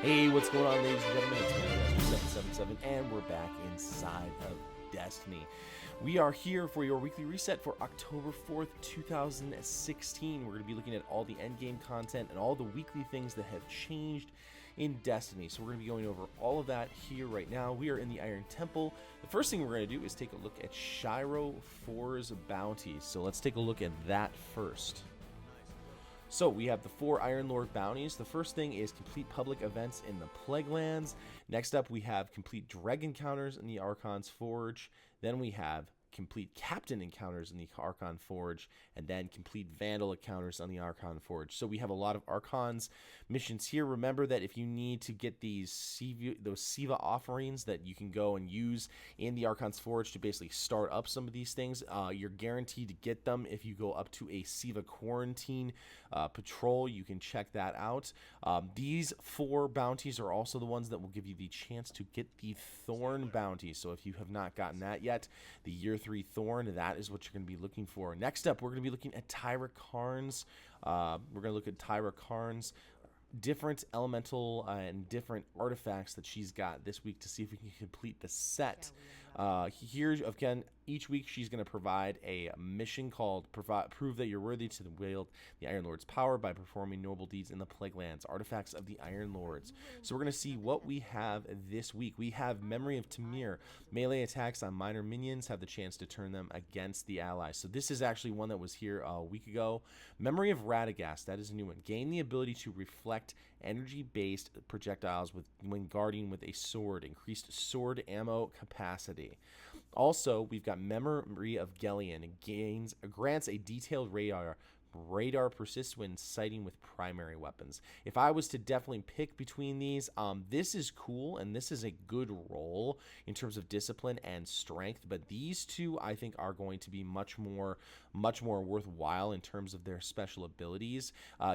Hey, what's going on, ladies and gentlemen? It's Mano777, and we're back inside of Destiny. We are here for your weekly reset for October 4th, 2016. We're going to be looking at all the endgame content and all the weekly things that have changed in Destiny. So we're going to be going over all of that here right now. We are in the Iron Temple. The first thing we're going to do is take a look at Shiro 4's bounties. So let's take a look at that first. So we have the 4 Iron Lord bounties. The first thing is complete public events in the Plaguelands. Next up, we have complete Dreg encounters in the Archon's Forge. Then we have complete Captain encounters in the Archon Forge, and then complete Vandal encounters on the Archon Forge. So we have a lot of Archons missions here. Remember that if you need to get those Siva offerings that you can go and use in the Archon's Forge to basically start up some of these things, you're guaranteed to get them if you go up to a Siva quarantine patrol. You can check that out. These 4 bounties are also the ones that will give you the chance to get the Thorn bounty. So if you have not gotten that yet, the Year 3 Thorn, that is what you're going to be looking for. Next up, we're going to be looking at Tyra Karn's. We're going to look at Tyra Karn's different elemental and different artifacts that she's got this week to see if we can complete the set. Here, again, each week she's going to provide a mission called Prove That You're Worthy to Wield the Iron Lord's Power by performing noble deeds in the Plaguelands, artifacts of the Iron Lords. So we're going to see what we have this week. We have Memory of Tamir. Melee attacks on minor minions have the chance to turn them against the allies. So this is actually one that was here a week ago. Memory of Radagast, that is a new one. Gain the ability to reflect energy-based projectiles when guarding with a sword. Increased sword ammo capacity. Also, we've got Memory of Gellion. It grants a detailed radar persists when sighting with primary weapons. If I was to definitely pick between these, this is cool and this is a good role in terms of discipline and strength, but these two I think are going to be much more worthwhile in terms of their special abilities.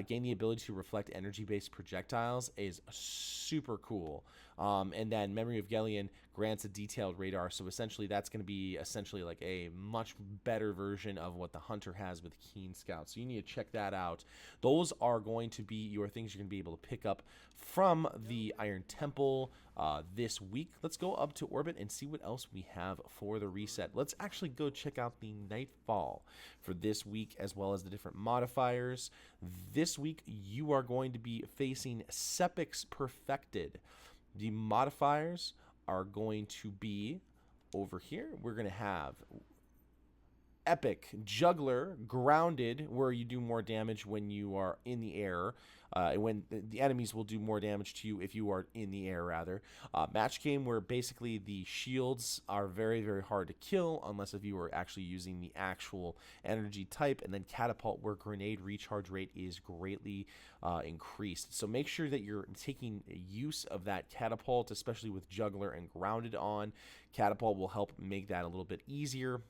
Gain the ability to reflect energy-based projectiles is super cool. And then Memory of Gellion grants a detailed radar, so essentially that's going to be essentially like a much better version of what the Hunter has with Keen Scout. So you need to check that out. Those are going to be your things you're going to be able to pick up from the Iron Temple this week. Let's go up to Orbit and see what else we have for the reset. Let's actually go check out the Nightfall for this week, as well as the different modifiers. This week you are going to be facing Sepix Perfected. The modifiers are going to be over here. We're going to have Epic, Juggler, Grounded, where you do more damage when you are in the air. When the enemies will do more damage to you if you are in the air, rather. Match Game, where basically the shields are very, very hard to kill unless if you are actually using the actual energy type. And then Catapult, where grenade recharge rate is greatly increased. So make sure that you're taking use of that Catapult, especially with Juggler and Grounded on. Catapult will help make that a little bit easier.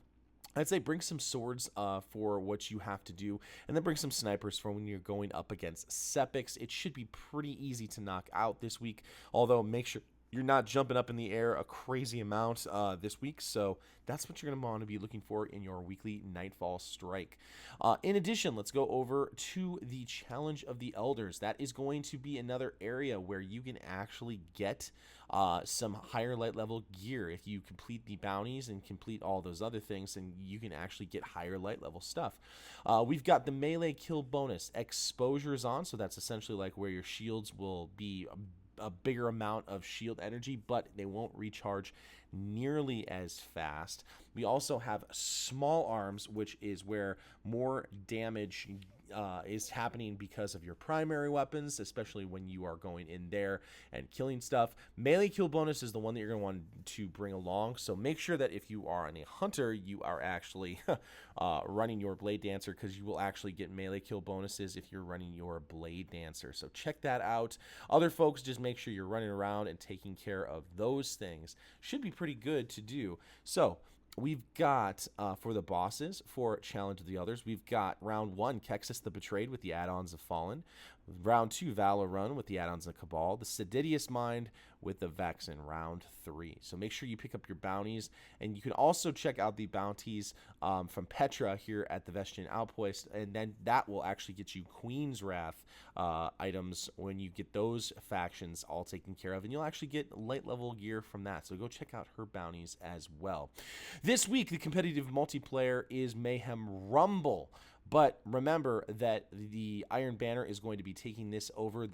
I'd say bring some swords for what you have to do, and then bring some snipers for when you're going up against Sepix. It should be pretty easy to knock out this week, although make sure you're not jumping up in the air a crazy amount this week, so that's what you're going to want to be looking for in your weekly Nightfall strike. In addition, let's go over to the Challenge of the Elders. That is going to be another area where you can actually get some higher light level gear. If you complete the bounties and complete all those other things, then you can actually get higher light level stuff. We've got the melee kill bonus. Exposure is on, so that's essentially like where your shields will be a bigger amount of shield energy, but they won't recharge nearly as fast. We also have small arms, which is where more damage is happening because of your primary weapons, especially when you are going in there and killing stuff. Melee kill bonus is the one that you're going to want to bring along, so make sure that if you are on a hunter, you are actually running your Blade Dancer, because you will actually get melee kill bonuses if you're running your Blade Dancer. So check that out. Other folks, just make sure you're running around and taking care of those things. Should be pretty good to do. So we've got, for the bosses, for Challenge of the Others, we've got Round 1, Kexis the Betrayed with the add-ons of Fallen. Round 2, Valor Run with the add-ons of Cabal. The Sedidious Mind with the Vex in round 3. So make sure you pick up your bounties, and you can also check out the bounties from Petra here at the Vestian Outpost, and then that will actually get you Queen's Wrath items when you get those factions all taken care of, and you'll actually get light level gear from that. So go check out her bounties as well. This week, the competitive multiplayer is Mayhem Rumble. But remember that the Iron Banner is going to be taking this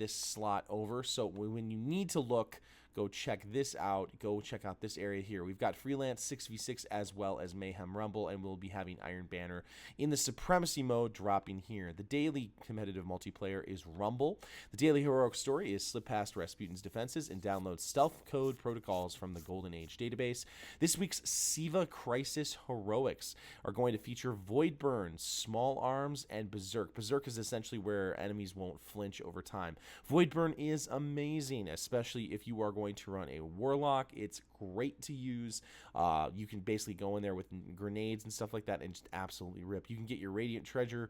slot over. So when you need to look, go check this out. Go check out this area here. We've got Freelance 6v6 as well as Mayhem Rumble, and we'll be having Iron Banner in the Supremacy mode dropping here. The daily competitive multiplayer is Rumble. The daily heroic story is slip past Rasputin's defenses and download stealth code protocols from the Golden Age database. This week's Siva Crisis Heroics are going to feature Void Burn, Small Arms, and Berserk. Berserk is essentially where enemies won't flinch over time. Void Burn is amazing, especially if you are going to run a Warlock. It's great to use. You can basically go in there with grenades and stuff like that and just absolutely rip. You can get your Radiant Treasure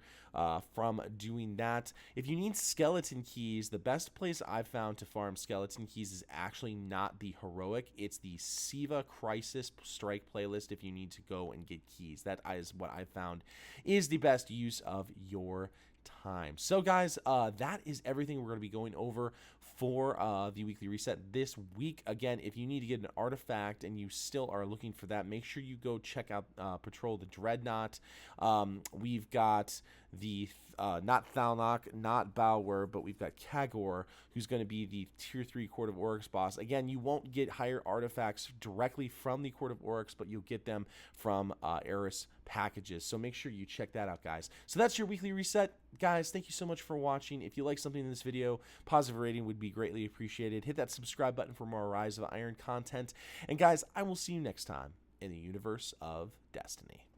from doing that. If you need skeleton keys, the best place I've found to farm skeleton keys is actually not the heroic. It's the Siva Crisis Strike playlist if you need to go and get keys. That is what I found is the best use of your time. So guys, that is everything we're going to be going over for the weekly reset this week. Again, if you need to get an artifact and you still are looking for that, make sure you go check out Patrol the Dreadnought. We've got the not Thalnok, not Balwer, but we've got Kagor, who's going to be the tier 3 Court of Oryx boss. Again, you won't get higher artifacts directly from the Court of Oryx, but you'll get them from Eris packages. So make sure you check that out, guys. So that's your weekly reset. Guys, thank you so much for watching. If you like something in this video, positive rating would be greatly appreciated. Hit that subscribe button for more Rise of Iron content. And guys, I will see you next time in the universe of Destiny.